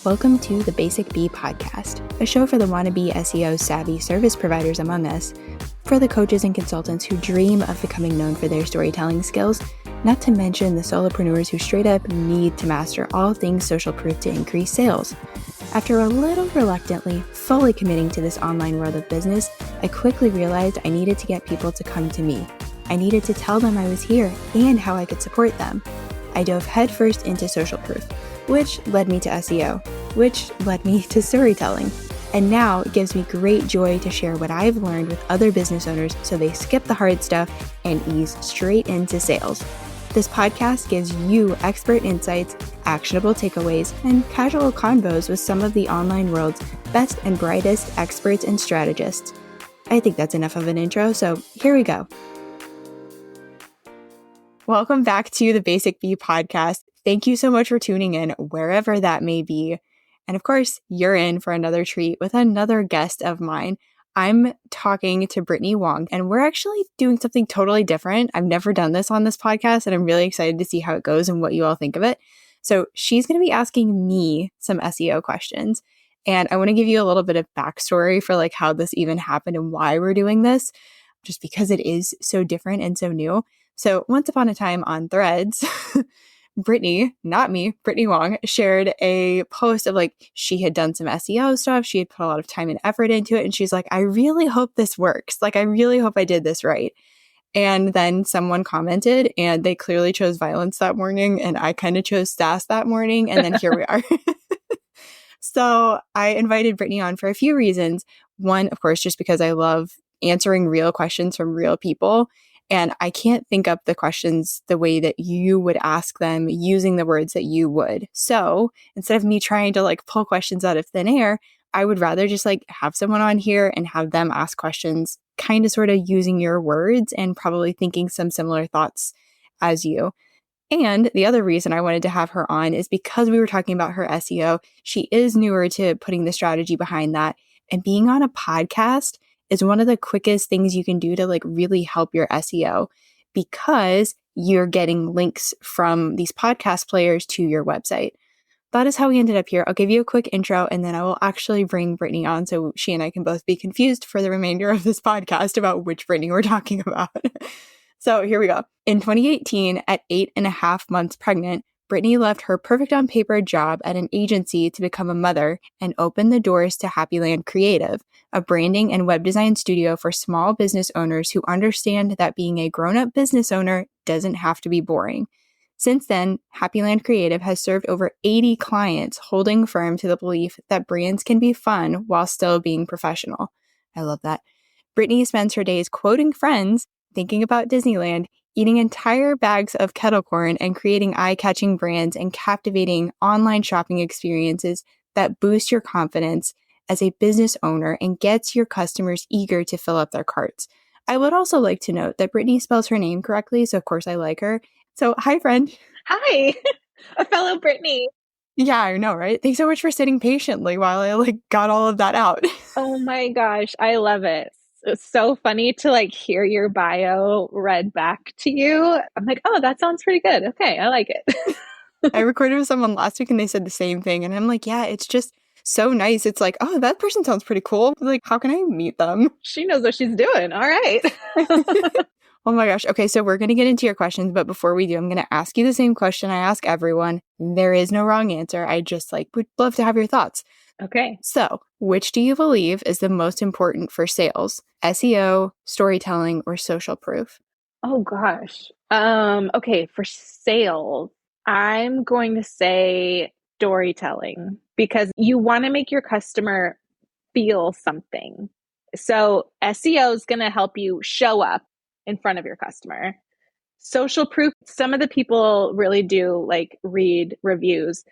Welcome to the Basic Bee podcast, a show for the wannabe SEO savvy service providers among us, for the coaches and consultants who dream of becoming known for their storytelling skills, not to mention the solopreneurs who straight up need to master all things social proof to increase sales. After a little reluctantly fully committing to this online world of business, I quickly realized I needed to get people to come to me. I needed to tell them I was here and how I could support them. I dove headfirst into social proof, which led me to SEO, which led me to storytelling. And now it gives me great joy to share what I've learned with other business owners so they skip the hard stuff and ease straight into sales. This podcast gives you expert insights, actionable takeaways, and casual convos with some of the online world's best and brightest experts and strategists. I think that's enough of an intro, so here we go. Welcome back to the Basic Bee podcast. Thank you so much for tuning in, wherever that may be. And of course, you're in for another treat with another guest of mine. I'm talking to Brittany Wong, and we're actually doing something totally different. I've never done this on this podcast, and I'm really excited to see how it goes and what you all think of it. So she's going to be asking me some SEO questions, and I want to give you a little bit of backstory for like how this even happened and why we're doing this, just because it is so different and so new. So once upon a time on Threads, Brittany, not me, Brittany Wong, shared a post of like, she had done some SEO stuff. She had put a lot of time and effort into it. And she's like, I really hope this works. Like, I really hope I did this right. And then someone commented and they clearly chose violence that morning. And I kind of chose sass that morning. And then here we are. So I invited Brittany on for a few reasons. One, of course, just because I love answering real questions from real people. And I can't think up the questions the way that you would ask them using the words that you would. So instead of me trying to like pull questions out of thin air, I would rather just like have someone on here and have them ask questions kind of sort of using your words and probably thinking some similar thoughts as you. And the other reason I wanted to have her on is because we were talking about her SEO. She is newer to putting the strategy behind that. And being on a podcast is one of the quickest things you can do to like really help your SEO because you're getting links from these podcast players to your website. That is how we ended up here. I'll give you a quick intro and then I will actually bring Brittany on so she and I can both be confused for the remainder of this podcast about which Brittany we're talking about. So here we go. In 2018, at 8.5 months pregnant, Brittany left her perfect on paper job at an agency to become a mother and open the doors to Happyland Creative, a branding and web design studio for small business owners who understand that being a grown-up business owner doesn't have to be boring. Since then, Happyland Creative has served over 80 clients, holding firm to the belief that brands can be fun while still being professional. I love that. Brittany spends her days quoting friends, thinking about Disneyland, eating entire bags of kettle corn, and creating eye-catching brands and captivating online shopping experiences that boost your confidence as a business owner and gets your customers eager to fill up their carts. I would also like to note that Brittany spells her name correctly, so of course I like her. So hi, friend. Hi, a fellow Brittany. Yeah, I know, right? Thanks so much for sitting patiently while I got all of that out. Oh my gosh, I love it. It's so funny to hear your bio read back to you. I'm like, oh, that sounds pretty good. Okay, I like it. I recorded with someone last week and they said the same thing. And I'm like, yeah, it's just so nice. It's like, oh, that person sounds pretty cool. Like, how can I meet them? She knows what she's doing. All right. Oh my gosh. Okay, so we're going to get into your questions. But before we do, I'm going to ask you the same question I ask everyone. There is no wrong answer. I just would love to have your thoughts. Okay. So, which do you believe is the most important for sales? SEO, storytelling, or social proof? Oh gosh. Okay, for sales, I'm going to say storytelling because you want to make your customer feel something. So SEO is going to help you show up in front of your customer. Social proof, some of the people really do read reviews,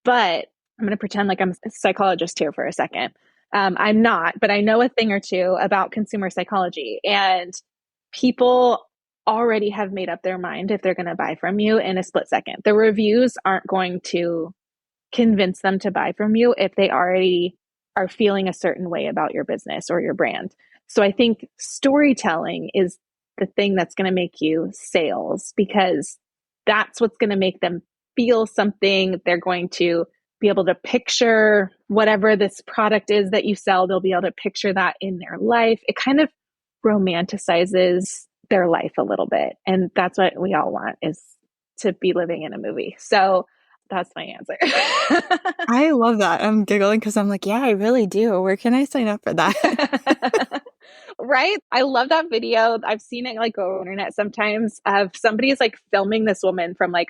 but I'm going to pretend like I'm a psychologist here for a second. I'm not, but I know a thing or two about consumer psychology, and people already have made up their mind if they're going to buy from you in a split second. The reviews aren't going to convince them to buy from you if they already are feeling a certain way about your business or your brand. So I think storytelling is the thing that's going to make you sales because that's what's going to make them feel something. They're going to be able to picture whatever this product is that you sell. They'll be able to picture that in their life. It kind of romanticizes their life a little bit. And that's what we all want, is to be living in a movie. So that's my answer. I love that. I'm giggling because I'm like, yeah, I really do. Where can I sign up for that? Right? I love that video. I've seen it like go on the internet sometimes of somebody's like filming this woman from like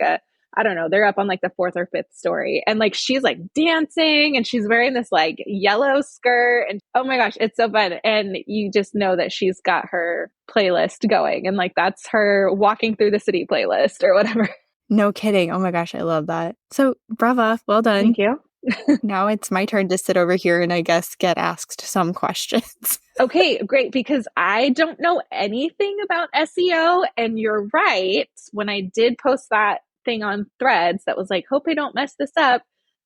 I don't know, they're up on like the fourth or fifth story. And like she's like dancing and she's wearing this like yellow skirt. And oh my gosh, it's so fun. And you just know that she's got her playlist going. And like that's her walking through the city playlist or whatever. No kidding. Oh my gosh, I love that. So, brava, well done. Thank you. Now it's my turn to sit over here and I guess get asked some questions. Okay, great. Because I don't know anything about SEO. And you're right. When I did post that thing on Threads that was like, hope I don't mess this up,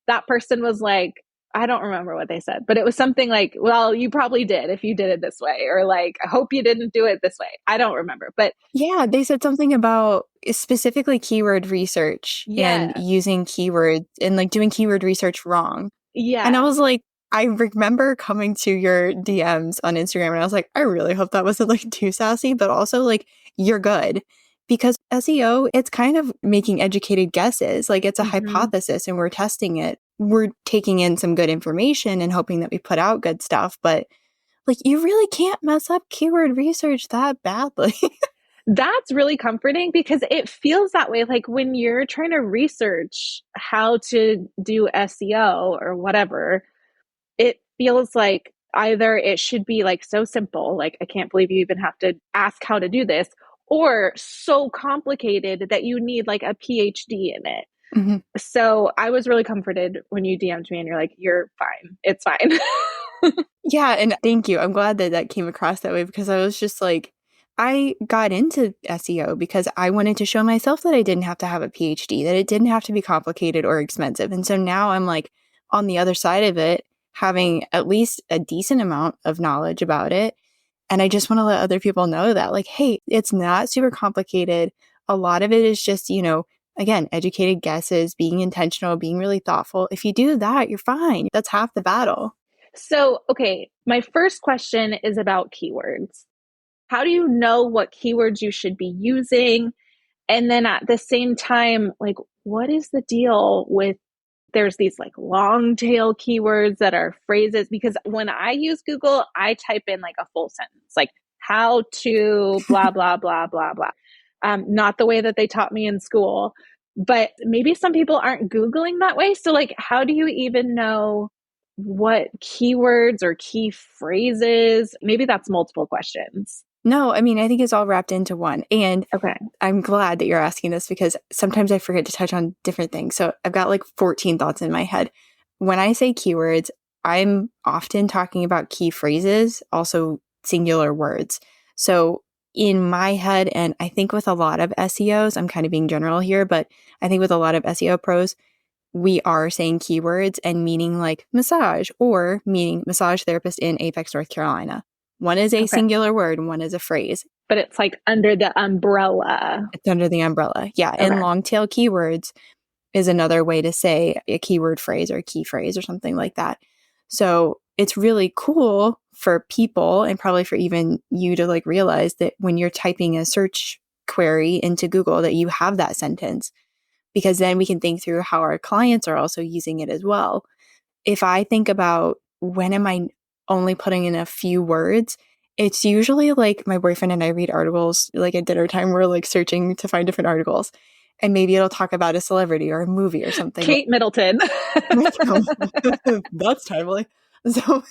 that person was like, I don't remember what they said, but it was something like, well, you probably did if you did it this way, or like, I hope you didn't do it this way. I don't remember, but Yeah, they said something about specifically keyword research and yeah, using keywords and like doing keyword research wrong. And I yeah. was like, I remember coming to your DMs on Instagram and I was like, I really hope that wasn't like too sassy, but also like, you're good. Because SEO, it's kind of making educated guesses. Like it's a Mm-hmm. hypothesis and we're testing it. We're taking in some good information and hoping that we put out good stuff. But like, you really can't mess up keyword research that badly. That's really comforting because it feels that way. Like when you're trying to research how to do SEO or whatever, it feels like either it should be like so simple, like I can't believe you even have to ask how to do this, or so complicated that you need like a PhD in it. Mhm. So I was really comforted when you DM'd me and you're like, you're fine. It's fine. Yeah, and thank you. I'm glad that that came across that way because I was just like, I got into SEO because I wanted to show myself that I didn't have to have a PhD, that it didn't have to be complicated or expensive. And so now I'm like on the other side of it, having at least a decent amount of knowledge about it. And I just want to let other people know that, like, hey, it's not super complicated. A lot of it is just, again, educated guesses, being intentional, being really thoughtful. If you do that, you're fine. That's half the battle. So, okay, my first question is about keywords. How do you know what keywords you should be using? And then at the same time, like, what is the deal with there's these like long tail keywords that are phrases? Because when I use Google, I type in like a full sentence, like how to blah, blah, blah, blah, blah. Not the way that they taught me in school, but maybe some people aren't Googling that way. So, like, how do you even know what keywords or key phrases? Maybe that's multiple questions. No, I mean, I think it's all wrapped into one. And Okay. I'm glad that you're asking this because sometimes I forget to touch on different things. So I've got like 14 thoughts in my head. When I say keywords, I'm often talking about key phrases, also singular words. So in my head, and I think with a lot of SEOs, I'm kind of being general here, but I think with a lot of SEO pros, we are saying keywords and meaning like massage or meaning massage therapist in Apex, North Carolina. One is a Okay. singular word, one is a phrase. But it's like under the umbrella. It's under the umbrella. Yeah. And Okay. long tail keywords is another way to say a keyword phrase or a key phrase or something like that. So it's really cool for people and probably for even you to like realize that when you're typing a search query into Google that you have that sentence, because then we can think through how our clients are also using it as well. If I think about when am I only putting in a few words, it's usually like my boyfriend and I read articles like at dinner time. We're like searching to find different articles. And maybe it'll talk about a celebrity or a movie or something. Kate Middleton. That's timely. So,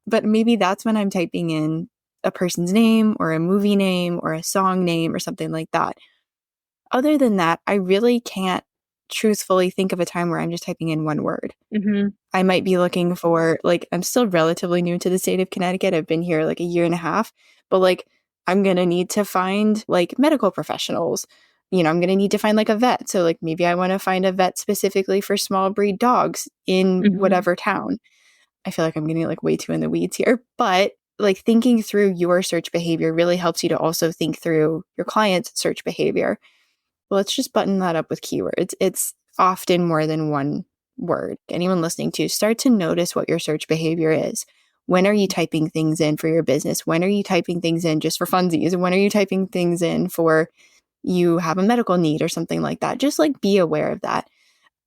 but maybe that's when I'm typing in a person's name or a movie name or a song name or something like that. Other than that, I really can't truthfully think of a time where I'm just typing in one word. Mm-hmm. I might be looking for, like, I'm still relatively new to the state of Connecticut. I've been here like a year and a half, but like, I'm going to need to find like medical professionals. I'm going to need to find like a vet. So, like, maybe I want to find a vet specifically for small breed dogs in Mm-hmm. whatever town. I feel like I'm getting like way too in the weeds here, but like thinking through your search behavior really helps you to also think through your client's search behavior. Let's just button that up with keywords. It's often more than one word, anyone listening to, start to notice what your search behavior is. When are you typing things in for your business? When are you typing things in just for funsies? When are you typing things in for you have a medical need or something like that? Just like be aware of that.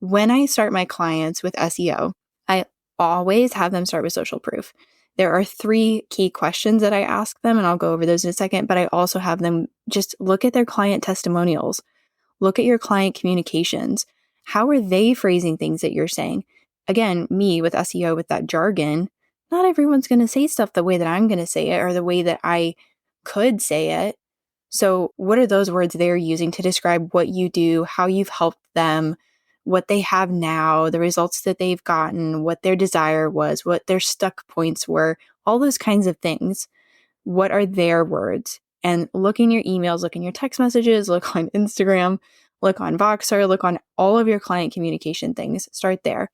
When I start my clients with SEO, I always have them start with social proof. There are 3 key questions that I ask them, and I'll go over those in a second, but I also have them just look at their client testimonials. Look at your client communications. How are they phrasing things that you're saying? Again, me with SEO, with that jargon, not everyone's going to say stuff the way that I'm going to say it or the way that I could say it. So what are those words they're using to describe what you do, how you've helped them, what they have now, the results that they've gotten, what their desire was, what their stuck points were, all those kinds of things. What are their words? And look in your emails, look in your text messages, look on Instagram, look on Voxer, look on all of your client communication things. Start there.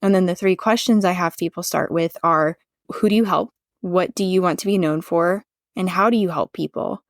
And then the 3 questions I have people start with are, who do you help? What do you want to be known for? And how do you help people?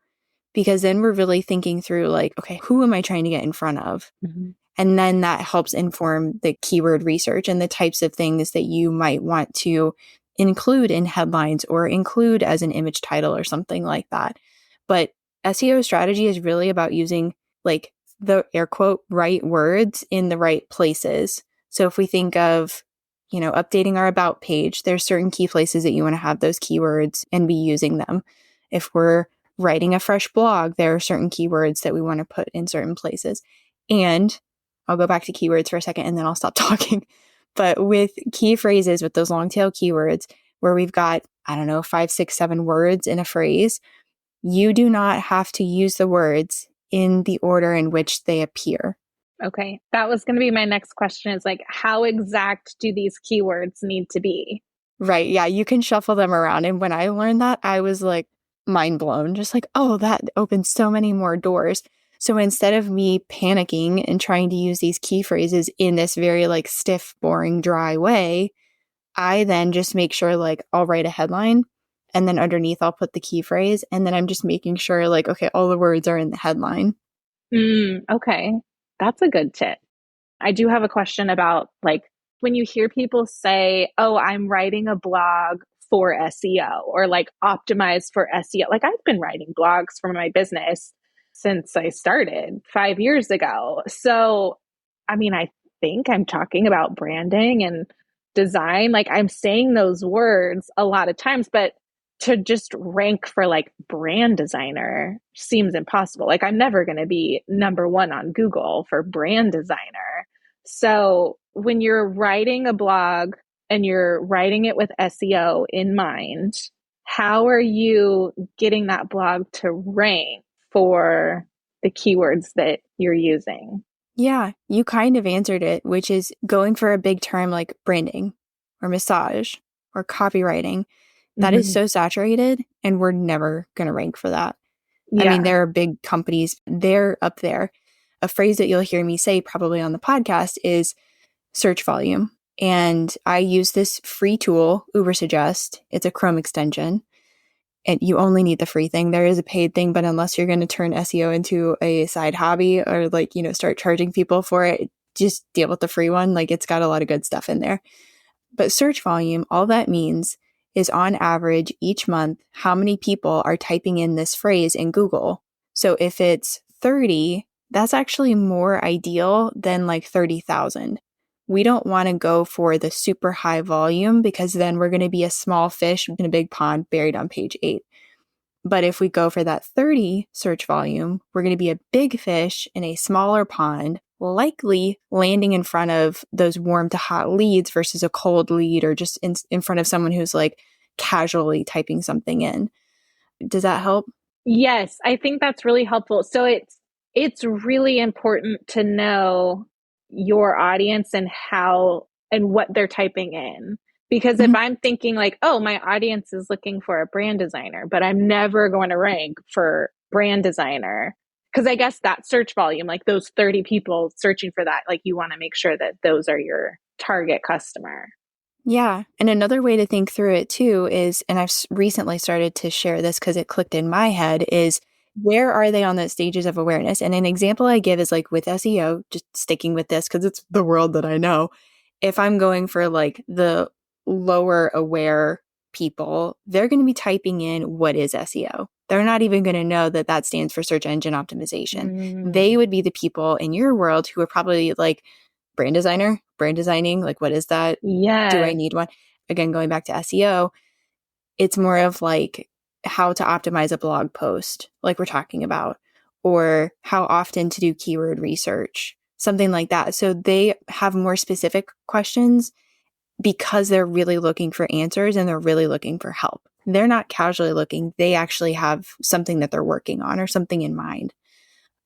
Because then we're really thinking through like, okay, who am I trying to get in front of? Mm-hmm. And then that helps inform the keyword research and the types of things that you might want to include in headlines or include as an image title or something like that. But SEO strategy is really about using like the air quote right words in the right places. So if we think of, updating our about page, there's certain key places that you want to have those keywords and be using them. If we're writing a fresh blog, there are certain keywords that we want to put in certain places. And I'll go back to keywords for a second and then I'll stop talking. But with key phrases, with those long tail keywords, where we've got, 5, 6, 7 words in a phrase, you do not have to use the words in the order in which they appear. Okay. That was going to be my next question is like, how exact do these keywords need to be? Right. Yeah. You can shuffle them around. And when I learned that, I was like mind blown, just like, oh, that opens so many more doors. So instead of me panicking and trying to use these key phrases in this very like stiff, boring, dry way, I then just make sure like I'll write a headline and then underneath I'll put the key phrase. And then I'm just making sure like, okay, all the words are in the headline. Okay. That's a good tip. I do have a question about like when you hear people say, oh, I'm writing a blog for SEO or like optimized for SEO. Like I've been writing blogs for my business since I started 5 years ago. So, I mean, I think I'm talking about branding and design. Like I'm saying those words a lot of times, but to just rank for like brand designer seems impossible. Like I'm never going to be number 1 on Google for brand designer. So when you're writing a blog and you're writing it with SEO in mind, how are you getting that blog to rank for the keywords that you're using? Yeah, you kind of answered it, which is going for a big term like branding or massage or copywriting. That is so saturated and we're never going to rank for that. I mean, there are big companies, they're up there. A phrase that you'll hear me say probably on the podcast is search volume. And I use this free tool, Ubersuggest. It's a Chrome extension. And you only need the free thing. There is a paid thing, but unless you're going to turn SEO into a side hobby or like, start charging people for it, just deal with the free one. Like it's got a lot of good stuff in there. But search volume, all that means is on average each month, how many people are typing in this phrase in Google. So if it's 30, that's actually more ideal than like 30,000. We don't want to go for the super high volume because then we're going to be a small fish in a big pond buried on page 8. But if we go for that 30 search volume, we're going to be a big fish in a smaller pond, likely landing in front of those warm to hot leads versus a cold lead or just in front of someone who's like casually typing something in. Does that help? Yes, I think that's really helpful. So it's really important to know your audience and how and what they're typing in. Because if I'm thinking like, oh, my audience is looking for a brand designer, but I'm never going to rank for brand designer. Because I guess that search volume, like those 30 people searching for that, like you want to make sure that those are your target customer. Yeah. And another way to think through it too is, and I've recently started to share this because it clicked in my head, is where are they on the stages of awareness? And an example I give is like with SEO, just sticking with this because it's the world that I know, if I'm going for like the lower aware people, they're going to be typing in what is SEO. They're not even going to know that that stands for search engine optimization. They would be the people in your world who are probably like brand designer, brand designing, like what is that? Do I Yes. need one? Again, going back to SEO, it's more of like how to optimize a blog post, like we're talking about, or how often to do keyword research, something like that. So they have more specific questions because they're really looking for answers and they're really looking for help. They're not casually looking. They actually have something that they're working on or something in mind.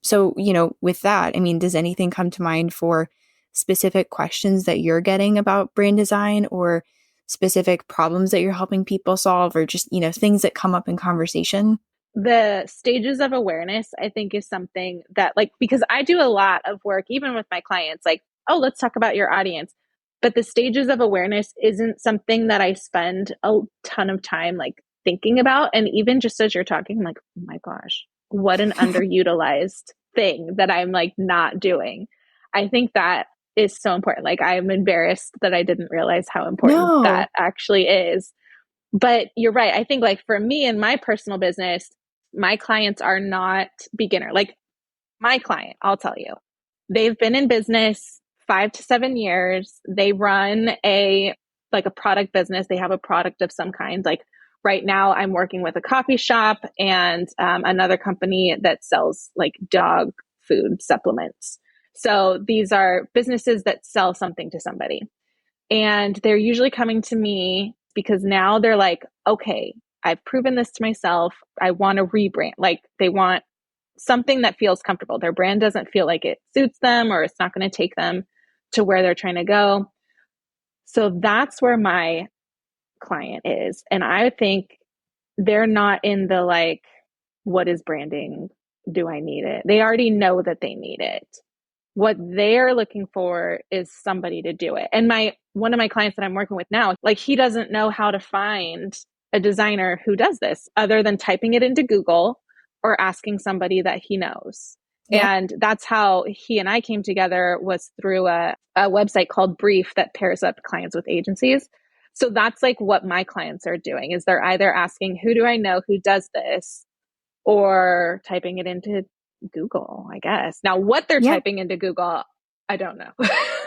So, with that, I mean, does anything come to mind for specific questions that you're getting about brand design or specific problems that you're helping people solve or just, things that come up in conversation? The stages of awareness, I think, is something that, like, because I do a lot of work, even with my clients, like, oh, let's talk about your audience. But the stages of awareness isn't something that I spend a ton of time like thinking about. And even just as you're talking, I'm like, oh my gosh, what an underutilized thing that I'm like not doing. I think that is so important. Like, I'm embarrassed that I didn't realize how important No. that actually is. But you're right. I think, like, for me in my personal business, my clients are not beginner. Like, my client, I'll tell you, they've been in business 5 to 7 years. They run a product business. They have a product of some kind. Like, right now, I'm working with a coffee shop and another company that sells like dog food supplements. So these are businesses that sell something to somebody. And they're usually coming to me because now they're like, okay, I've proven this to myself. I want to rebrand. Like, they want something that feels comfortable. Their brand doesn't feel like it suits them or it's not going to take them to where they're trying to go. So that's where my client is. And I think they're not in the like, what is branding? Do I need it? They already know that they need it. What they're looking for is somebody to do it. And one of my clients that I'm working with now, like, he doesn't know how to find a designer who does this other than typing it into Google or asking somebody that he knows. Yep. And that's how he and I came together, was through a website called Brief that pairs up clients with agencies. So that's like what my clients are doing, is they're either asking, who do I know who does this, or typing it into Google, I guess. Now, what they're Yep. typing into Google, I don't know.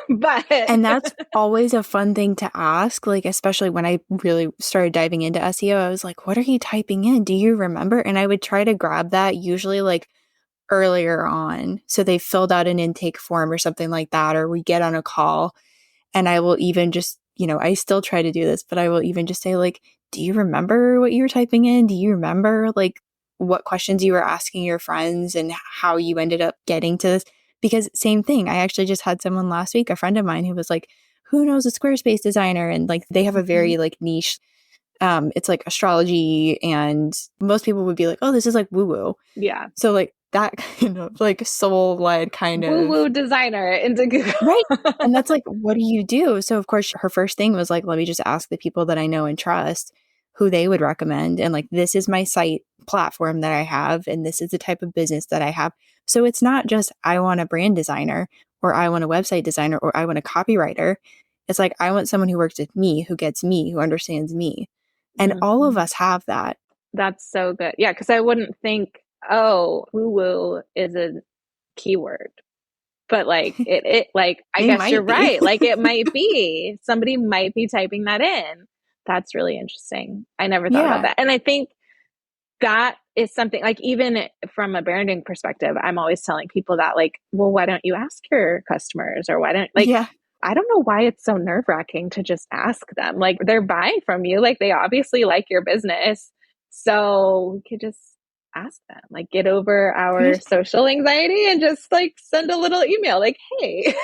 But And that's always a fun thing to ask, like, especially when I really started diving into SEO, I was like, what are you typing in? Do you remember? And I would try to grab that usually like earlier on. So they filled out an intake form or something like that, or we get on a call and I will even just, I still try to do this, but I will even just say like, do you remember what you were typing in? Do you remember like what questions you were asking your friends and how you ended up getting to this? Because same thing, I actually just had someone last week, a friend of mine who was like, who knows a Squarespace designer? And like, they have a very like niche, it's like astrology and most people would be like, oh, this is like woo woo. yeah, So like that kind of like soul led kind woo of woo designer into Google. right. And that's like, what do you do? So of course her first thing was like, let me just ask the people that I know and trust who they would recommend. And like, this is my site platform that I have, and this is the type of business that I have. So it's not just, I want a brand designer or I want a website designer or I want a copywriter. It's like, I want someone who works with me, who gets me, who understands me. And all of us have that. That's so good. Yeah, because I wouldn't think, oh, woo woo is a keyword. But like it like, I They guess you're might be. right. Like, it might be. Somebody might be typing that in. That's really interesting. I never thought about Yeah. that. And I think that is something, like, even from a branding perspective, I'm always telling people that, like, well, why don't you ask your customers, or why don't, like, Yeah. I don't know why it's so nerve-wracking to just ask them. Like, they're buying from you, like, they obviously like your business, so we could just ask them, like, get over our social anxiety and just like send a little email like, hey.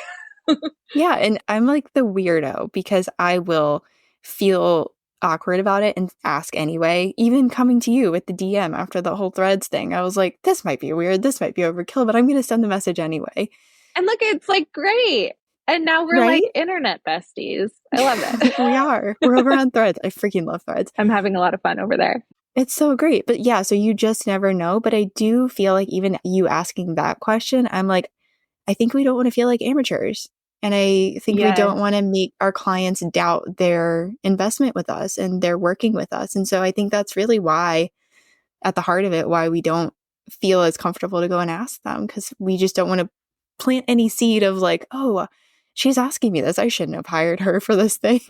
Yeah, and I'm like the weirdo because I will feel awkward about it and ask anyway. Even coming to you with the DM after the whole threads thing, I was like, this might be weird, this might be overkill, but I'm going to send the message anyway. And look, it's like great. And now we're Right? like internet besties. I love it. We are. We're over on threads. I freaking love threads. I'm having a lot of fun over there. It's so great. But yeah, so you just never know. But I do feel like even you asking that question, I'm like, I think we don't want to feel like amateurs. And I think we don't Yes. want to make our clients doubt their investment with us and their working with us. And so I think that's really why, at the heart of it, why we don't feel as comfortable to go and ask them, because we just don't want to plant any seed of like, oh, she's asking me this. I shouldn't have hired her for this thing.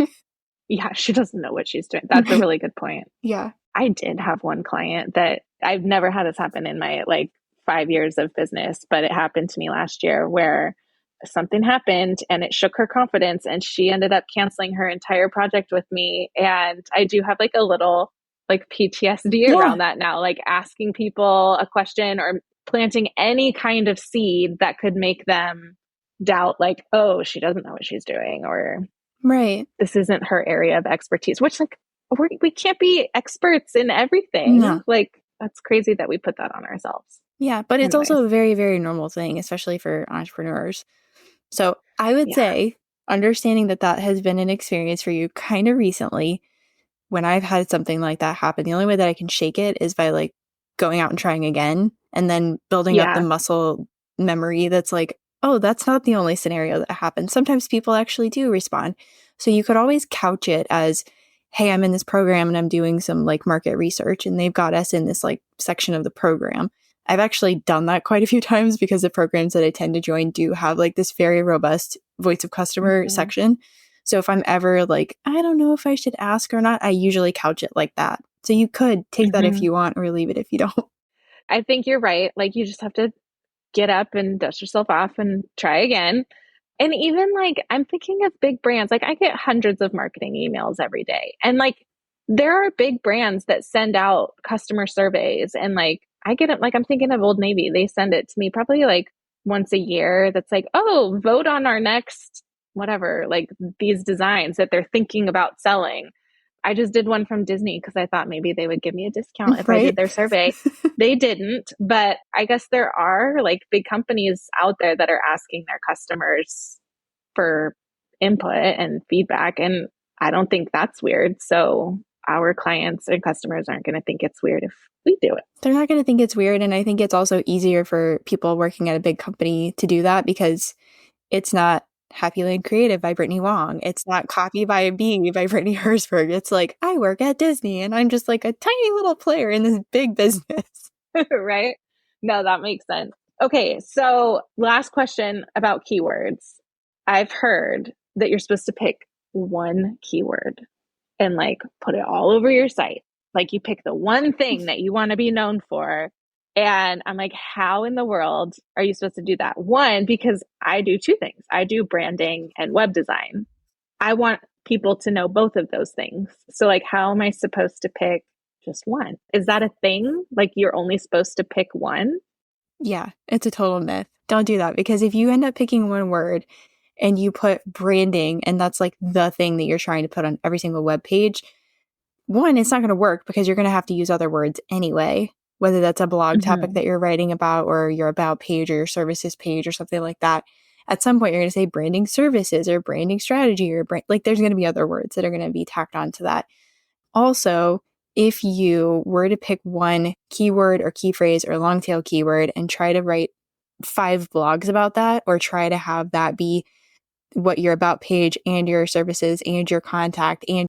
Yeah, she doesn't know what she's doing. That's a Right. really good point. Yeah. I did have one client that I've never had this happen in my like 5 years of business, but it happened to me last year where something happened and it shook her confidence and she ended up canceling her entire project with me. And I do have like a little like PTSD Yeah. around that now, like asking people a question or planting any kind of seed that could make them doubt, like, oh, she doesn't know what she's doing, or Right. this isn't her area of expertise, which like we can't be experts in everything. No. Like that's crazy that we put that on ourselves. Yeah. But it's Anyways, also a very, very normal thing, especially for entrepreneurs. So I would yeah. say, understanding that that has been an experience for you kind of recently, when I've had something like that happen, the only way that I can shake it is by like going out and trying again and then building up the Yeah. muscle memory that's like, oh, that's not the only scenario that happens. Sometimes people actually do respond. So you could always couch it as, hey, I'm in this program and I'm doing some like market research and they've got us in this like section of the program. I've actually done that quite a few times because the programs that I tend to join do have like this very robust voice of customer Mm-hmm. section. So if I'm ever like, I don't know if I should ask or not, I usually couch it like that. So you could take that if Mm-hmm. you want or leave it if you don't. I think you're right. Like you just have to get up and dust yourself off and try again. And even like I'm thinking of big brands, like I get hundreds of marketing emails every day. And like there are big brands that send out customer surveys and like I get it, like I'm thinking of Old Navy. They send it to me probably like once a year that's like, "Oh, vote on our next whatever, like these designs that they're thinking about selling." I just did one from Disney because I thought maybe they would give me a discount if I did Right? their survey. They didn't, but I guess there are like big companies out there that are asking their customers for input and feedback. And I don't think that's weird. So our clients and customers aren't going to think it's weird if we do it. They're not going to think it's weird. And I think it's also easier for people working at a big company to do that because it's not Happy Land Creative by Brittany Wong. It's not Copy by a Bee by Brittany Herzberg. It's like, I work at Disney and I'm just like a tiny little player in this big business. Right? No, that makes sense. Okay, so last question about keywords. I've heard that you're supposed to pick one keyword and like put it all over your site. Like you pick the one thing that you want to be known for. And I'm like, how in the world are you supposed to do that? One, because I do two things. I do branding and web design. I want people to know both of those things. So like how am I supposed to pick just one? Is that a thing? Like you're only supposed to pick one? Yeah, it's a total myth. Don't do that because if you end up picking one word and you put branding and that's like the thing that you're trying to put on every single web page, one, it's not going to work because you're going to have to use other words anyway, whether that's a blog topic Mm-hmm. that you're writing about or your about page or your services page or something like that. At some point, you're going to say branding services or branding strategy or like there's going to be other words that are going to be tacked onto that. Also, if you were to pick one keyword or key phrase or long tail keyword and try to write 5 blogs about that or try to have that be what your about page and your services and your contact and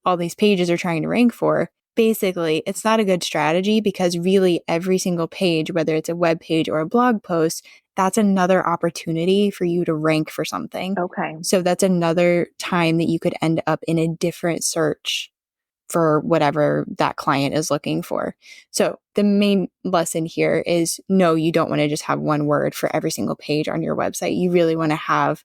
all these pages are trying to rank for, basically, it's not a good strategy because really every single page, whether it's a web page or a blog post, that's another opportunity for you to rank for something. Okay. So that's another time that you could end up in a different search for whatever that client is looking for. So the main lesson here is no, you don't want to just have one word for every single page on your website. You really want to have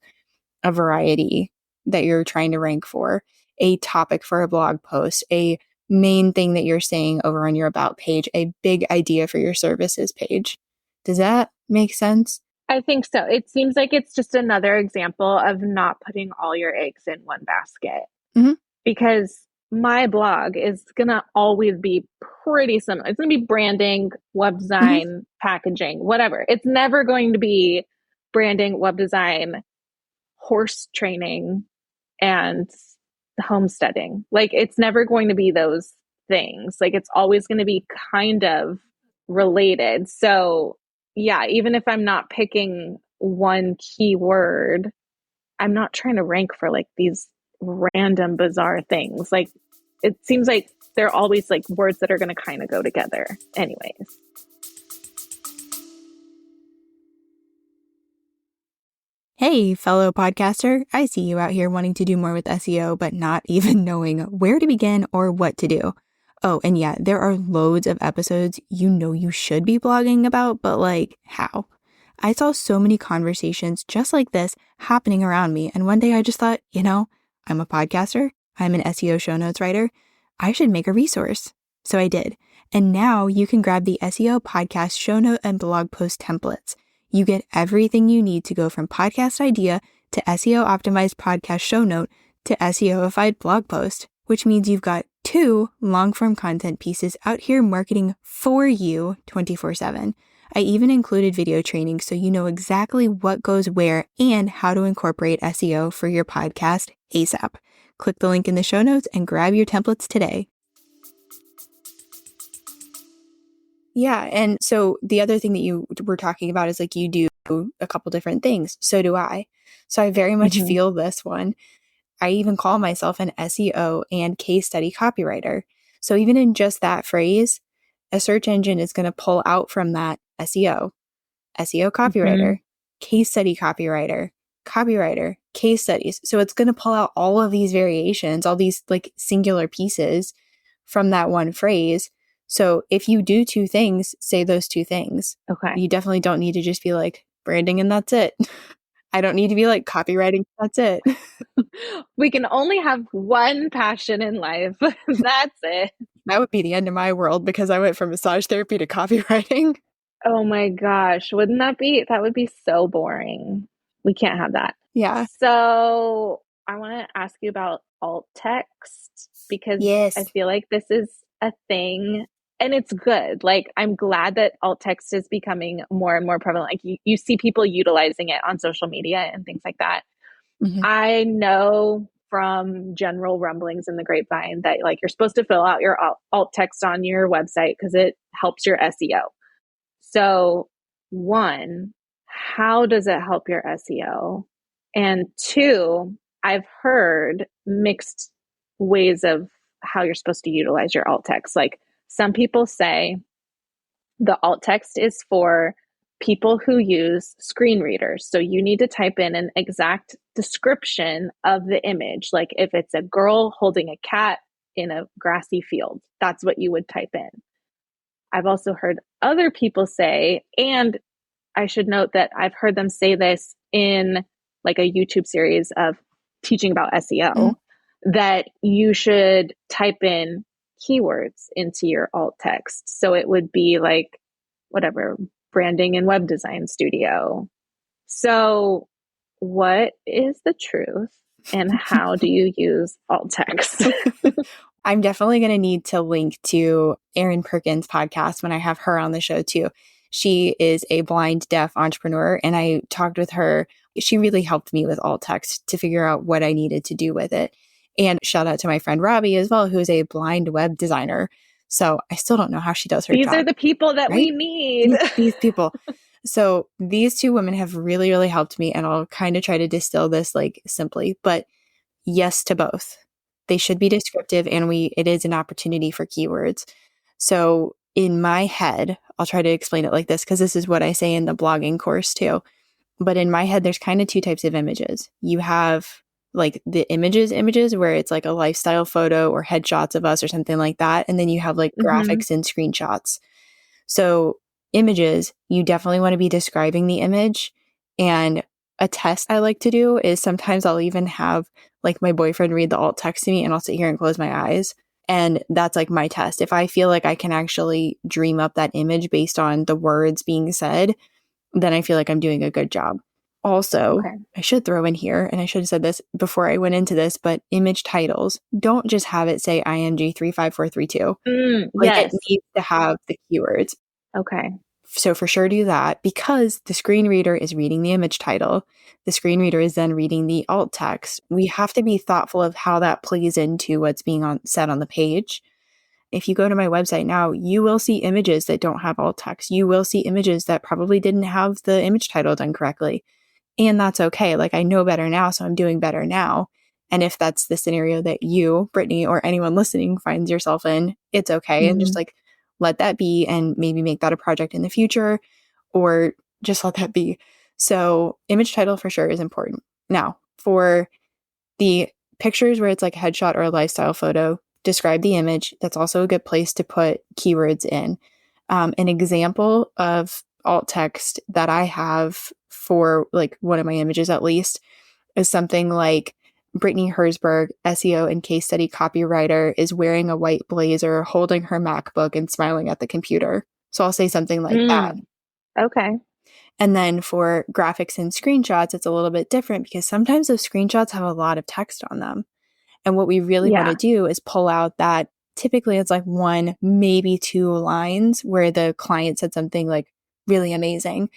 a variety that you're trying to rank for, a topic for a blog post, a main thing that you're saying over on your about page, a big idea for your services page. Does that make sense? I think so. It seems like it's just another example of not putting all your eggs in one basket. Mm-hmm. Because my blog is going to always be pretty similar. It's going to be branding, web Mm-hmm. design, packaging, whatever. It's never going to be branding, web design, horse training, and homesteading. Like it's never going to be those things. Like it's always going to be kind of related. So, yeah, even if I'm not picking one keyword, I'm not trying to rank for like these random bizarre things. Like it seems like they're always like words that are going to kind of go together anyways. Hey, fellow podcaster, I see you out here wanting to do more with SEO, but not even knowing where to begin or what to do. Oh, and yeah, there are loads of episodes you know you should be blogging about, but like, how? I saw so many conversations just like this happening around me, and one day I just thought, I'm a podcaster, I'm an SEO show notes writer, I should make a resource. So I did. And now you can grab the SEO podcast show note and blog post templates. You get everything you need to go from podcast idea to SEO optimized podcast show note to SEOified blog post, which means you've got 2 long-form content pieces out here marketing for you 24/7. I even included video training so you know exactly what goes where and how to incorporate SEO for your podcast ASAP. Click the link in the show notes and grab your templates today. Yeah. And so the other thing that you were talking about is like you do a couple different things. So do I. So I very much feel this one. I even call myself an SEO and case study copywriter. So even in just that phrase, a search engine is going to pull out from that SEO copywriter, case study copywriter, case studies. So it's going to pull out all of these variations, all these like singular pieces from that one phrase. So if you do 2 things, say those 2 things. Okay. You definitely don't need to just be like branding and that's it. I don't need to be like copywriting. That's it. We can only have one passion in life. That's it. That would be the end of my world because I went from massage therapy to copywriting. Oh my gosh. That would be so boring. We can't have that. Yeah. So I want to ask you about alt text because I feel like this is a thing and it's good. Like I'm glad that alt text is becoming more and more prevalent. Like you see people utilizing it on social media and things like that. I know from general rumblings in the grapevine that like you're supposed to fill out your alt text on your website because it helps your SEO. So 1, how does it help your SEO? And 2, I've heard mixed ways of how you're supposed to utilize your alt text. Like some people say the alt text is for people who use screen readers. So you need to type in an exact description of the image. Like if it's a girl holding a cat in a grassy field, that's what you would type in. I've also heard other people say, and I should note that I've heard them say this in like a YouTube series of teaching about SEO, that you should type in keywords into your alt text. So it would be like, whatever, branding and web design studio. So what is the truth and how do you use alt text? I'm definitely going to need to link to Erin Perkins' podcast when I have her on the show too. She is a blind deaf entrepreneur and I talked with her. She really helped me with alt text to figure out what I needed to do with it. And shout out to my friend Robbie as well, who's a blind web designer. So I still don't know how she does her job. These are the people that we need. These people. So these 2 women have really, really helped me. And I'll kind of try to distill this like simply, but yes to both. They should be descriptive and it is an opportunity for keywords. So in my head, I'll try to explain it like this because this is what I say in the blogging course too. But in my head, there's kind of 2 types of images. You have like the images where it's like a lifestyle photo or headshots of us or something like that. And then you have like graphics and screenshots. So images, you definitely want to be describing the image. And a test I like to do is sometimes I'll even have like my boyfriend read the alt text to me and I'll sit here and close my eyes. And that's like my test. If I feel like I can actually dream up that image based on the words being said, then I feel like I'm doing a good job. Also, I should throw in here, and I should have said this before I went into this, but image titles, don't just have it say IMG 35432. It needs to have the keywords. Okay. So for sure do that because the screen reader is reading the image title. The screen reader is then reading the alt text. We have to be thoughtful of how that plays into what's being said on the page. If you go to my website now, you will see images that don't have alt text. You will see images that probably didn't have the image title done correctly. And that's okay. Like, I know better now, so I'm doing better now. And if that's the scenario that you, Brittany, or anyone listening finds yourself in, it's okay. And just like let that be and maybe make that a project in the future, or just let that be. So image title for sure is important. Now, for the pictures where it's like a headshot or a lifestyle photo, describe the image. That's also a good place to put keywords in. An example of alt text that I have for like one of my images at least is something like Brittany Herzberg, SEO and case study copywriter, is wearing a white blazer, holding her MacBook and smiling at the computer. So I'll say something like that. Okay. And then for graphics and screenshots, it's a little bit different because sometimes those screenshots have a lot of text on them. And what we really want to do is pull out that typically it's like one, maybe two lines where the client said something like really amazing.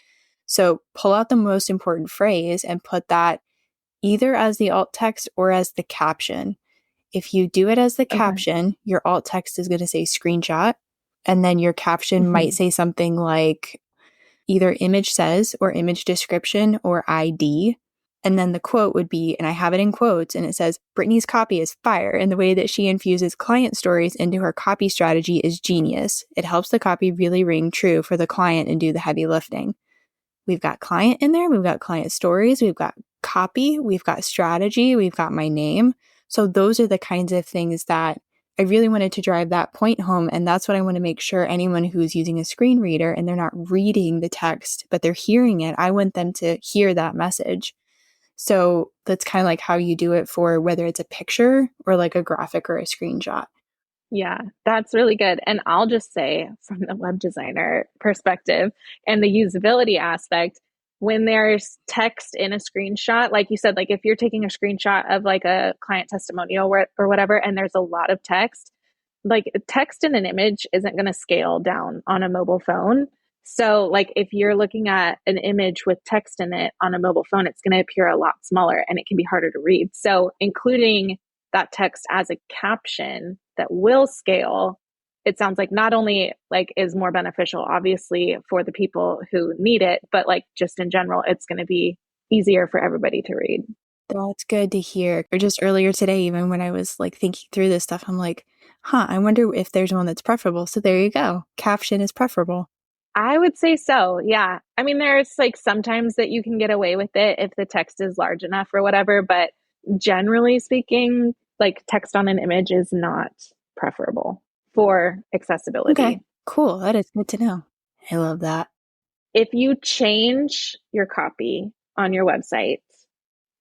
So pull out the most important phrase and put that either as the alt text or as the caption. If you do it as the caption, your alt text is going to say screenshot. And then your caption might say something like either image says or image description or ID. And then the quote would be, and I have it in quotes, and it says, Brittany's copy is fire, and the way that she infuses client stories into her copy strategy is genius. It helps the copy really ring true for the client and do the heavy lifting. We've got client in there, we've got client stories, we've got copy, we've got strategy, we've got my name. So those are the kinds of things that I really wanted to drive that point home. And that's what I want to make sure anyone who's using a screen reader and they're not reading the text, but they're hearing it, I want them to hear that message. So that's kind of like how you do it for whether it's a picture or like a graphic or a screenshot. Yeah, that's really good. And I'll just say from the web designer perspective and the usability aspect, when there's text in a screenshot, like you said, like if you're taking a screenshot of like a client testimonial or whatever, and there's a lot of text, like text in an image isn't going to scale down on a mobile phone. So like if you're looking at an image with text in it on a mobile phone, it's going to appear a lot smaller and it can be harder to read. So including that text as a caption that will scale, it sounds like not only like is more beneficial, obviously for the people who need it, but like just in general, it's going to be easier for everybody to read. That's good to hear. Or just earlier today, even when I was like thinking through this stuff, I'm like, I wonder if there's one that's preferable. So there you go. Caption is preferable. I would say so. Yeah. I mean, there's like sometimes that you can get away with it if the text is large enough or whatever, but generally speaking, like text on an image is not preferable for accessibility. Okay, cool. That is good to know. I love that. If you change your copy on your website,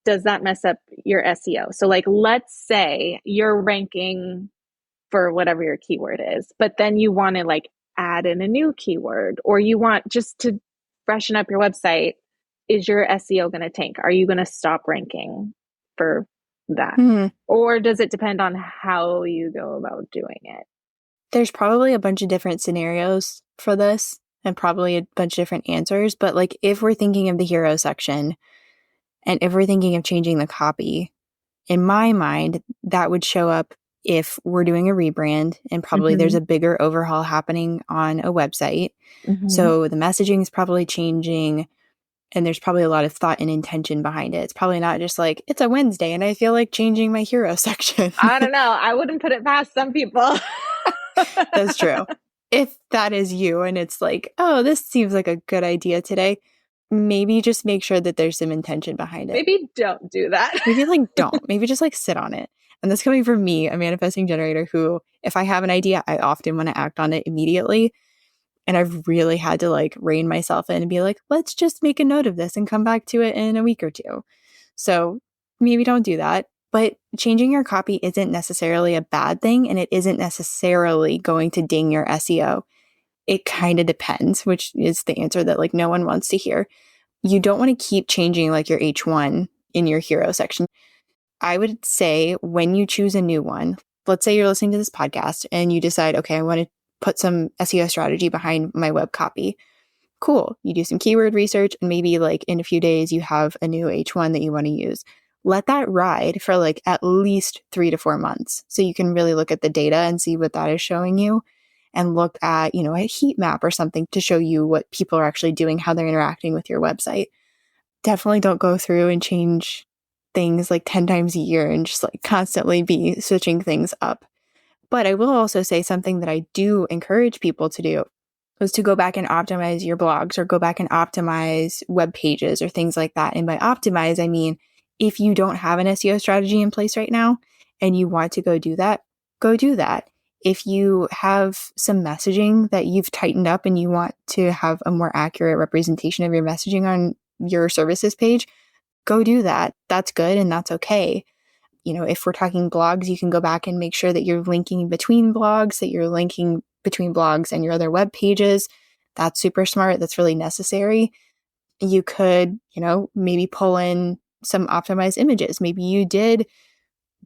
does that mess up your SEO? So like, let's say you're ranking for whatever your keyword is, but then you want to like add in a new keyword, or you want just to freshen up your website. Is your SEO going to tank? Are you going to stop ranking for that? Or does it depend on how you go about doing it? There's probably a bunch of different scenarios for this and probably a bunch of different answers. But like if we're thinking of the hero section and if we're thinking of changing the copy, in my mind, that would show up if we're doing a rebrand and probably there's a bigger overhaul happening on a website. So the messaging is probably changing and there's probably a lot of thought and intention behind it. It's probably not just like, it's a Wednesday and I feel like changing my hero section. I don't know. I wouldn't put it past some people. That's true. If that is you and it's like, oh, this seems like a good idea today, maybe just make sure that there's some intention behind it. Maybe don't do that. Maybe like don't. Maybe just like sit on it. And that's coming from me, a manifesting generator who, if I have an idea, I often want to act on it immediately. And I've really had to like rein myself in and be like, let's just make a note of this and come back to it in a week or two. So maybe don't do that. But changing your copy isn't necessarily a bad thing, and it isn't necessarily going to ding your SEO. It kind of depends, which is the answer that like no one wants to hear. You don't want to keep changing like your H1 in your hero section. I would say when you choose a new one, let's say you're listening to this podcast and you decide, okay, I want to put some SEO strategy behind my web copy. Cool. You do some keyword research and maybe like in a few days you have a new H1 that you want to use. Let that ride for like at least 3 to 4 months. So you can really look at the data and see what that is showing you and look at, a heat map or something to show you what people are actually doing, how they're interacting with your website. definitely don't go through and change things like 10 times a year and just like constantly be switching things up. But I will also say something that I do encourage people to do is to go back and optimize your blogs or go back and optimize web pages or things like that. And by optimize, I mean, if you don't have an SEO strategy in place right now and you want to go do that, go do that. If you have some messaging that you've tightened up and you want to have a more accurate representation of your messaging on your services page, go do that. That's good and that's okay. You know, if we're talking blogs, you can go back and make sure that you're linking between blogs, that you're linking between blogs and your other web pages. That's super smart. That's really necessary. You could, you know, maybe pull in some optimized images. Maybe you did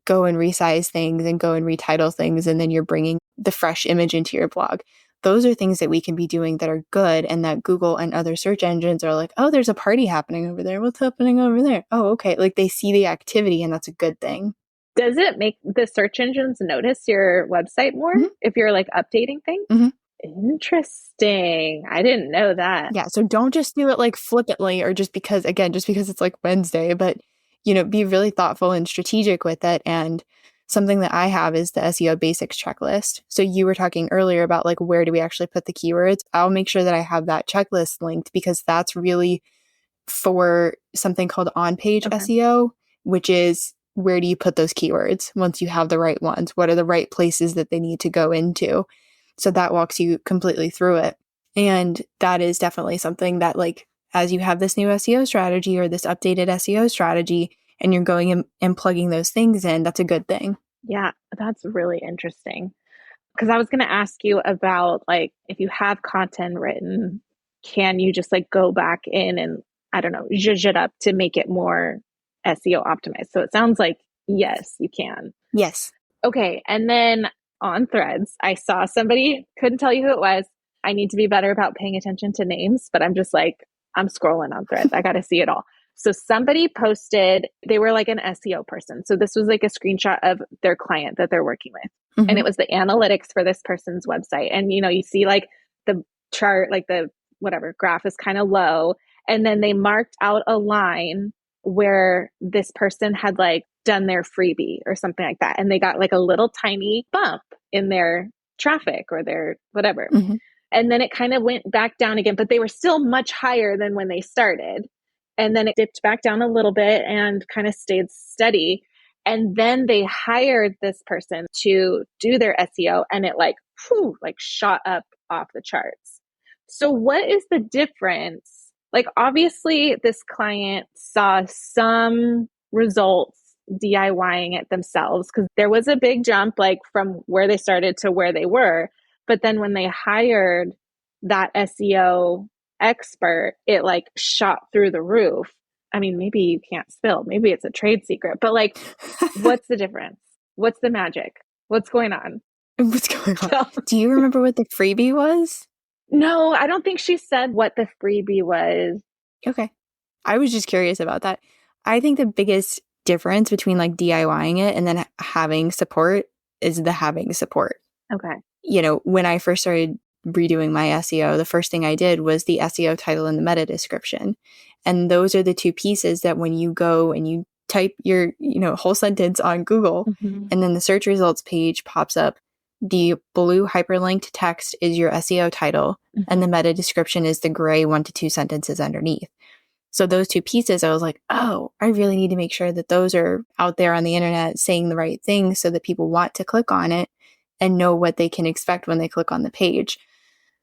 go and resize things and go and retitle things, and then you're bringing the fresh image into your blog. Those are things that we can be doing that are good and that Google and other search engines are like, oh, there's a party happening over there. What's happening over there? Oh, okay. Like they see the activity and that's a good thing. Does it make the search engines notice your website more if you're like updating things? Mm-hmm. Interesting. I didn't know that. Yeah. So don't just do it like flippantly or just because it's like Wednesday, but, you know, be really thoughtful and strategic with it. And something that I have is the SEO basics checklist. So you were talking earlier about like, where do we actually put the keywords? I'll make sure that I have that checklist linked because that's really for something called on-page SEO, which is where do you put those keywords once you have the right ones? What are the right places that they need to go into? So that walks you completely through it. And that is definitely something that like, as you have this new SEO strategy or this updated SEO strategy and you're going and plugging those things in, that's a good thing. Yeah, that's really interesting. Because I was going to ask you about like, if you have content written, can you just like go back in and, I don't know, zhuzh it up to make it more SEO optimized? So it sounds like, yes, you can. Yes. Okay. And then on Threads, I saw somebody, couldn't tell you who it was. I need to be better about paying attention to names, but I'm just like, I'm scrolling on Threads. I got to see it all. So somebody posted, they were like an SEO person. So this was like a screenshot of their client that they're working with. Mm-hmm. And it was the analytics for this person's website. And, you know, you see like the chart, like the whatever graph is kind of low. And then they marked out a line where this person had like done their freebie or something like that. And they got like a little tiny bump in their traffic or their whatever. Mm-hmm. And then it kind of went back down again, but they were still much higher than when they started. And then it dipped back down a little bit and kind of stayed steady. And then they hired this person to do their SEO and it like, like shot up off the charts. So what is the difference? Like, obviously this client saw some results DIYing it themselves because there was a big jump like from where they started to where they were. But then when they hired that SEO expert, it like shot through the roof. I mean, maybe you can't spill, maybe it's a trade secret, but like, what's the difference? What's the magic? What's going on? What's going on? Do you remember what the freebie was? No, I don't think she said what the freebie was. Okay. I was just curious about that. I think the biggest difference between like DIYing it and then having support is the having support. Okay. You know, when I first started redoing my SEO, the first thing I did was the SEO title and the meta description. And those are the two pieces that when you go and you type your, you know, whole sentence on Google and then the search results page pops up, the blue hyperlinked text is your SEO title and the meta description is the gray 1 to 2 sentences underneath. So those two pieces, I was like, oh, I really need to make sure that those are out there on the internet saying the right things so that people want to click on it and know what they can expect when they click on the page.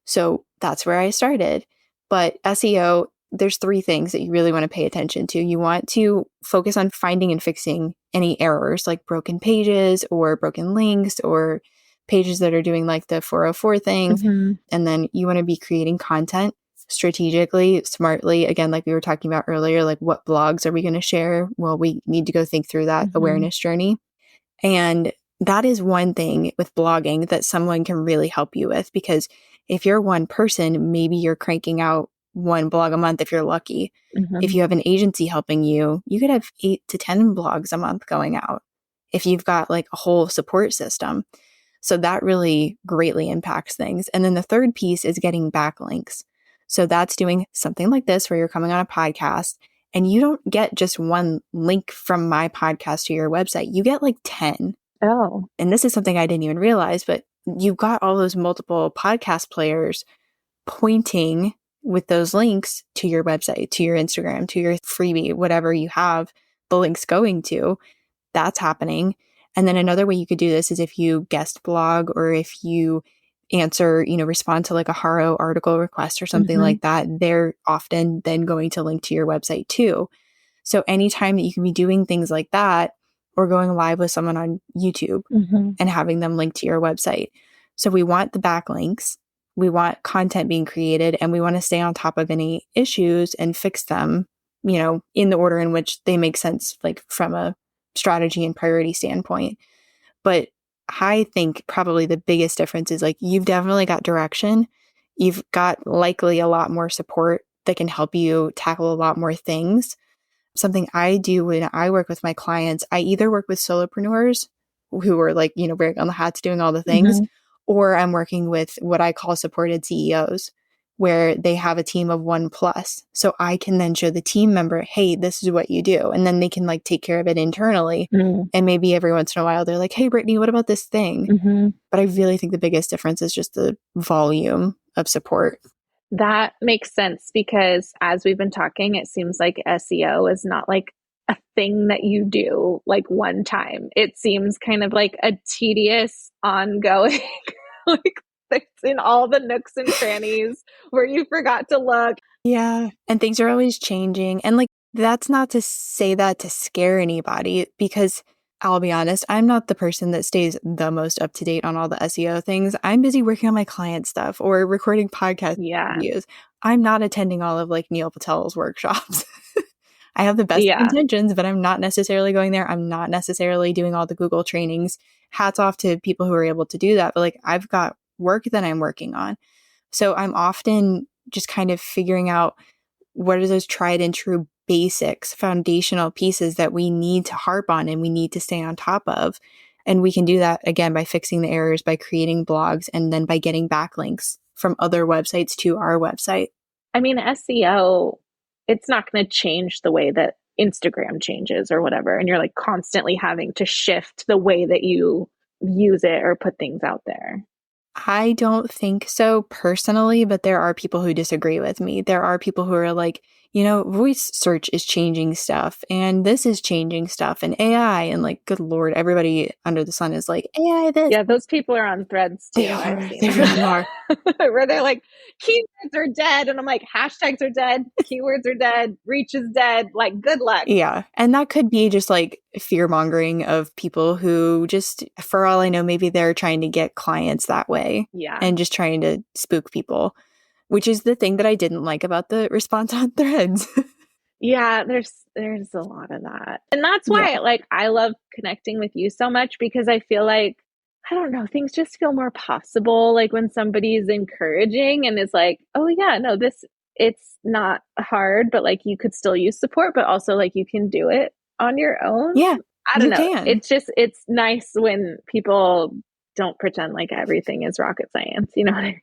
So that's where I started. But SEO, there's 3 things that you really want to pay attention to. You want to focus on finding and fixing any errors like broken pages or broken links or pages that are doing like the 404 thing. And then you want to be creating content strategically, smartly. Again, like we were talking about earlier, like what blogs are we going to share? Well, we need to go think through that awareness journey. And that is one thing with blogging that someone can really help you with, because if you're one person, maybe you're cranking out 1 blog a month if you're lucky. If you have an agency helping you, you could have 8 to 10 blogs a month going out if you've got like a whole support system. So that really greatly impacts things. And then the third piece is getting backlinks. So that's doing something like this where you're coming on a podcast And you don't get just one link from my podcast to your website. You get like 10. Oh. And this is something I didn't even realize, but you've got all those multiple podcast players pointing with those links to your website, to your Instagram, to your freebie, whatever you have the links going to. That's happening. And then another way you could do this is if you guest blog or if you answer, respond to like a Haro article request or something like that, they're often then going to link to your website too. So anytime that you can be doing things like that or going live with someone on YouTube and having them link to your website. So we want the backlinks, we want content being created, and we want to stay on top of any issues and fix them, in the order in which they make sense, like from a strategy and priority standpoint. But I think probably the biggest difference is like you've definitely got direction. You've got likely a lot more support that can help you tackle a lot more things. Something I do when I work with my clients, I either work with solopreneurs who are like, wearing on the hats doing all the things, or I'm working with what I call supported CEOs, where they have a team of 1+. So I can then show the team member, hey, this is what you do. And then they can like take care of it internally. And maybe every once in a while, they're like, hey, Brittany, what about this thing? But I really think the biggest difference is just the volume of support. That makes sense because as we've been talking, it seems like SEO is not like a thing that you do like one time. It seems kind of like a tedious, ongoing, like it's in all the nooks and crannies where you forgot to look. Yeah. And things are always changing. And like, that's not to say that to scare anybody, because I'll be honest, I'm not the person that stays the most up to date on all the SEO things. I'm busy working on my client stuff or recording podcast interviews. I'm not attending all of like Neil Patel's workshops. I have the best intentions, but I'm not necessarily going there. I'm not necessarily doing all the Google trainings. Hats off to people who are able to do that. But like, I've got work that I'm working on. So I'm often just kind of figuring out what are those tried and true basics, foundational pieces that we need to harp on and we need to stay on top of. And we can do that again by fixing the errors, by creating blogs, and then by getting backlinks from other websites to our website. I mean, SEO, it's not going to change the way that Instagram changes or whatever. And you're like constantly having to shift the way that you use it or put things out there. I don't think so personally, but there are people who disagree with me. There are people who are like, voice search is changing stuff and this is changing stuff and AI, and like, good Lord, everybody under the sun is like, AI this. Yeah, those people are on Threads too. They really are. Where they're like, keywords are dead. And I'm like, hashtags are dead. Keywords are dead. Reach is dead. Like, good luck. Yeah. And that could be just like fear mongering of people who just, for all I know, maybe they're trying to get clients that way. Yeah. And just trying to spook people, which is the thing that I didn't like about the response on Threads. Yeah, there's a lot of that. And that's why like I love connecting with you so much, because I feel like, I don't know, things just feel more possible like when somebody's encouraging and is like, oh yeah, no, it's not hard, but like you could still use support, but also like you can do it on your own. Yeah. I don't know. It's nice when people don't pretend like everything is rocket science, you know what I mean?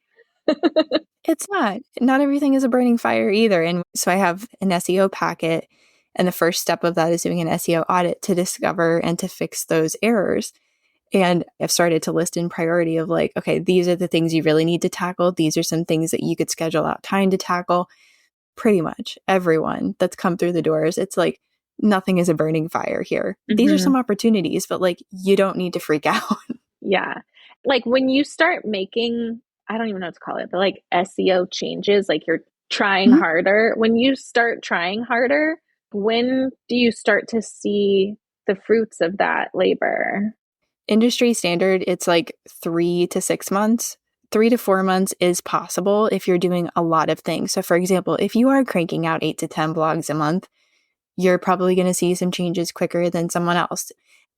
It's not. Not everything is a burning fire either. And so I have an SEO packet, and the first step of that is doing an SEO audit to discover and to fix those errors. And I've started to list in priority of like, okay, these are the things you really need to tackle. These are some things that you could schedule out time to tackle. Pretty much everyone that's come through the doors, it's like, nothing is a burning fire here. These are some opportunities, but like, you don't need to freak out. Yeah. Like when you start making, I don't even know what to call it, but like SEO changes, like you're trying harder. When you start trying harder, when do you start to see the fruits of that labor? Industry standard, it's like 3 to 6 months. 3 to 4 months is possible if you're doing a lot of things. So for example, if you are cranking out 8 to 10 blogs a month, you're probably going to see some changes quicker than someone else.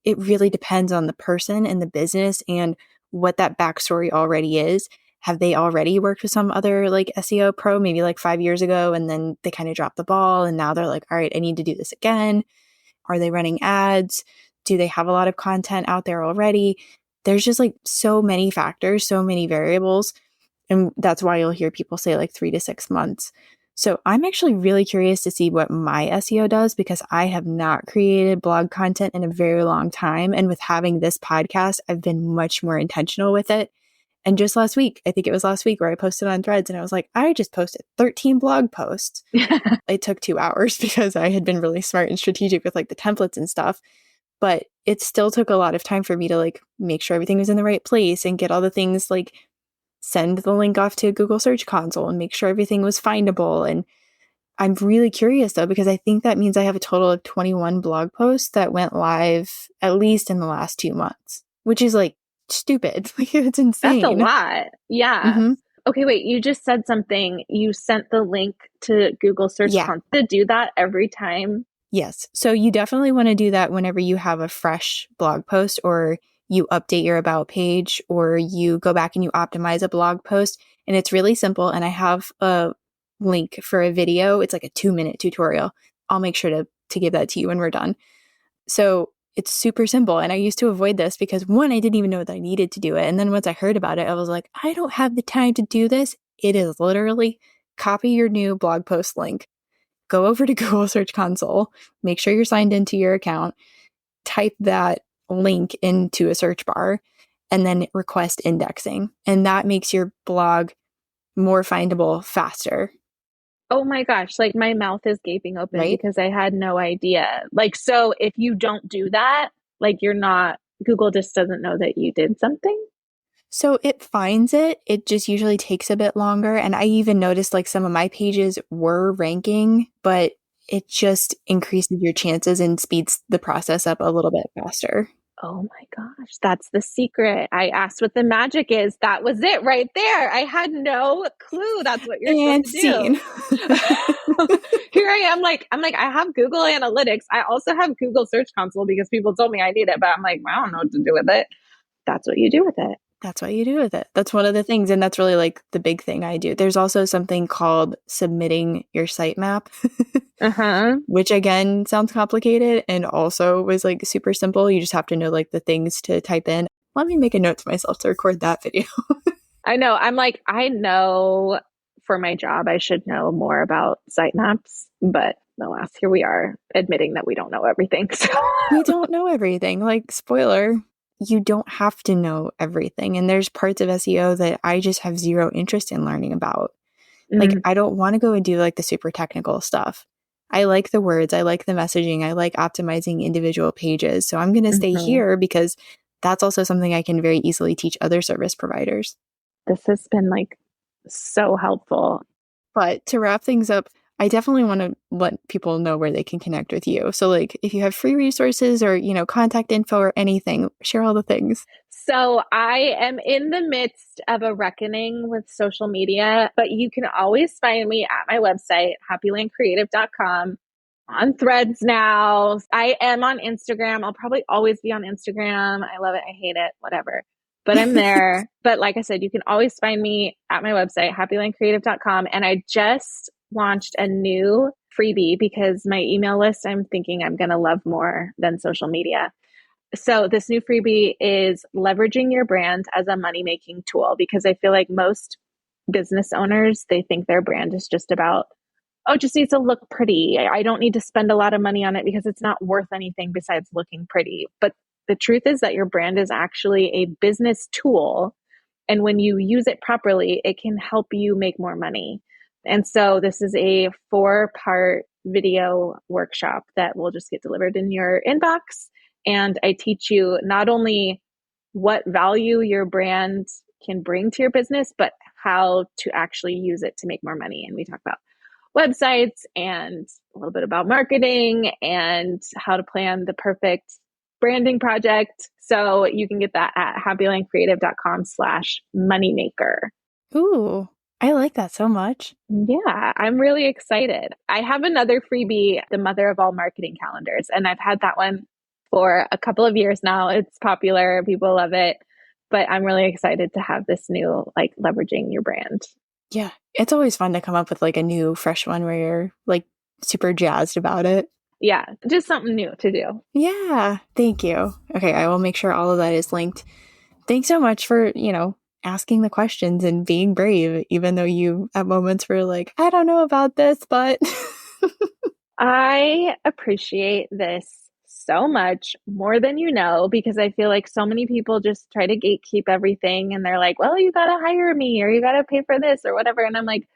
It really depends on the person and the business and what that backstory already is. Have they already worked with some other like SEO pro, maybe like 5 years ago, and then they kind of dropped the ball and now they're like, all right, I need to do this again. Are they running ads? Do they have a lot of content out there already? There's just like so many factors, so many variables. And that's why you'll hear people say like 3 to 6 months. So I'm actually really curious to see what my SEO does because I have not created blog content in a very long time. And with having this podcast, I've been much more intentional with it. And just last week, I think it was last week where I posted on Threads and I was like, I just posted 13 blog posts. It took 2 hours because I had been really smart and strategic with like the templates and stuff. But it still took a lot of time for me to like make sure everything was in the right place and get all the things like send the link off to Google Search Console and make sure everything was findable. And I'm really curious though, because I think that means I have a total of 21 blog posts that went live at least in the last 2 months, which is like stupid. Like it's insane. That's a lot. Yeah. Mm-hmm. Okay, wait, you just said something. You sent the link to Google Search Yeah. Console to do that every time. Yes. So you definitely want to do that whenever you have a fresh blog post or you update your about page or you go back and you optimize a blog post. And it's really simple. And I have a link for a video. It's like a 2-minute tutorial. I'll make sure to give that to you when we're done. So it's super simple. And I used to avoid this because one, I didn't even know that I needed to do it. And then once I heard about it, I was like, I don't have the time to do this. It is literally copy your new blog post link, go over to Google Search Console, make sure you're signed into your account, type that link into a search bar, and then request indexing. And that makes your blog more findable faster. Oh my gosh, like my mouth is gaping open Right? because I had no idea. Like, so if you don't do that, like you're not, Google just doesn't know that you did something. So it finds it. It just usually takes a bit longer. And I even noticed like some of my pages were ranking, but it just increases your chances and speeds the process up a little bit faster. Oh my gosh, that's the secret. I asked what the magic is. That was it right there. I had no clue that's what you're And supposed to scene. do. Here I am like, I have Google Analytics. I also have Google Search Console because people told me I need it, but I'm like, I don't know what to do with it. That's what you do with it. That's what you do with it. That's one of the things. And that's really like the big thing I do. There's also something called submitting your sitemap, which again sounds complicated and also was like super simple. You just have to know like the things to type in. Let me make a note to myself to record that video. I know. I'm like, I know for my job, I should know more about sitemaps, but alas, here we are admitting that we don't know everything. So. We don't know everything. Like, spoiler, you don't have to know everything. And there's parts of SEO that I just have zero interest in learning about. Like, I don't want to go and do like the super technical stuff. I like the words. I like the messaging. I like optimizing individual pages. So I'm going to stay here because that's also something I can very easily teach other service providers. This has been like so helpful. But to wrap things up, I definitely want to let people know where they can connect with you. So like if you have free resources or, you know, contact info or anything, share all the things. So I am in the midst of a reckoning with social media, but you can always find me at my website, happylandcreative.com, on Threads now. I am on Instagram. I'll probably always be on Instagram. I love it. I hate it. Whatever. But I'm there. But like I said, you can always find me at my website, happylandcreative.com. And I just launched a new freebie because my email list, I'm thinking I'm going to love more than social media. So this new freebie is leveraging your brand as a money-making tool, because I feel like most business owners, they think their brand is just about, oh, it just needs to look pretty. I don't need to spend a lot of money on it because it's not worth anything besides looking pretty. But the truth is that your brand is actually a business tool. And when you use it properly, it can help you make more money. And so this is a 4-part video workshop that will just get delivered in your inbox. And I teach you not only what value your brand can bring to your business, but how to actually use it to make more money. And we talk about websites and a little bit about marketing and how to plan the perfect branding project. So you can get that at happylandcreative.com/moneymaker. Ooh, I like that so much. Yeah, I'm really excited. I have another freebie, the mother of all marketing calendars, and I've had that one for a couple of years now. It's popular. People love it. But I'm really excited to have this new, like, leveraging your brand. Yeah, it's always fun to come up with like a new, fresh one where you're like super jazzed about it. Yeah, just something new to do. Yeah, thank you. Okay, I will make sure all of that is linked. Thanks so much for, asking the questions and being brave, even though you at moments were like, I don't know about this, but I appreciate this so much more than you know, because I feel like so many people just try to gatekeep everything and they're like, well, you got to hire me or you got to pay for this or whatever. And I'm like,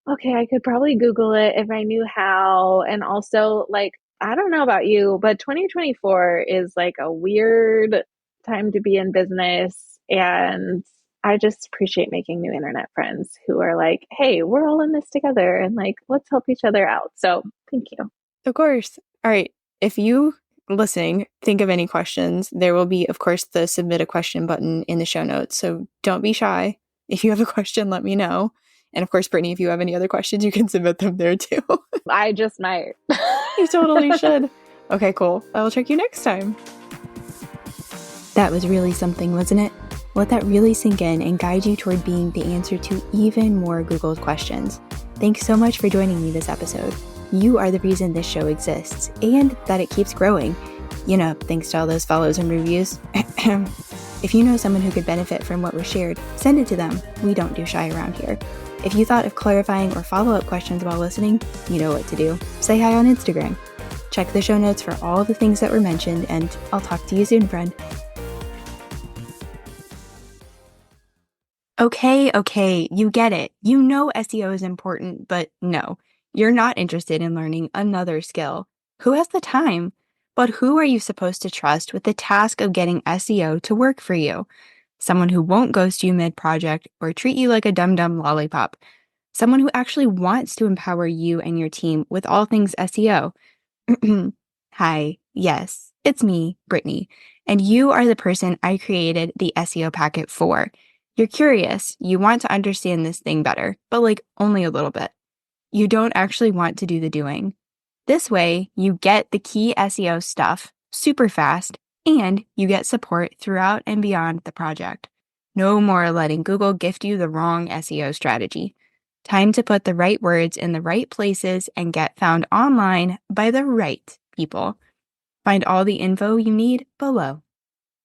okay, I could probably Google it if I knew how. And also, like, I don't know about you, but 2024 is like a weird time to be in business. And I just appreciate making new internet friends who are like, hey, we're all in this together and like, let's help each other out. So thank you. of course. All right. If you listening think of any questions, there will be, of course, the submit a question button in the show notes. So don't be shy. If you have a question, let me know. And of course, Brittany, if you have any other questions, you can submit them there too. I just might. You totally should. Okay, cool. I will check you next time. That was really something, wasn't it? Let that really sink in and guide you toward being the answer to even more Googled questions. Thanks so much for joining me this episode. You are the reason this show exists and that it keeps growing. You know, thanks to all those follows and reviews. If you know someone who could benefit from what was shared, send it to them. We don't do shy around here. If you thought of clarifying or follow-up questions while listening, you know what to do. Say hi on Instagram. Check the show notes for all the things that were mentioned, and I'll talk to you soon, friend. Okay, you get it. You know SEO is important, but no, you're not interested in learning another skill. Who has the time? But who are you supposed to trust with the task of getting SEO to work for you? Someone who won't ghost you mid-project or treat you like a dum-dum lollipop. Someone who actually wants to empower you and your team with all things SEO. Hi, yes, it's me, Brittany, and you are the person I created the SEO packet for. You're curious, you want to understand this thing better, but like only a little bit. You don't actually want to do the doing. This way, you get the key SEO stuff super fast, and you get support throughout and beyond the project. No more letting Google gift you the wrong SEO strategy. Time to put the right words in the right places and get found online by the right people. Find all the info you need below.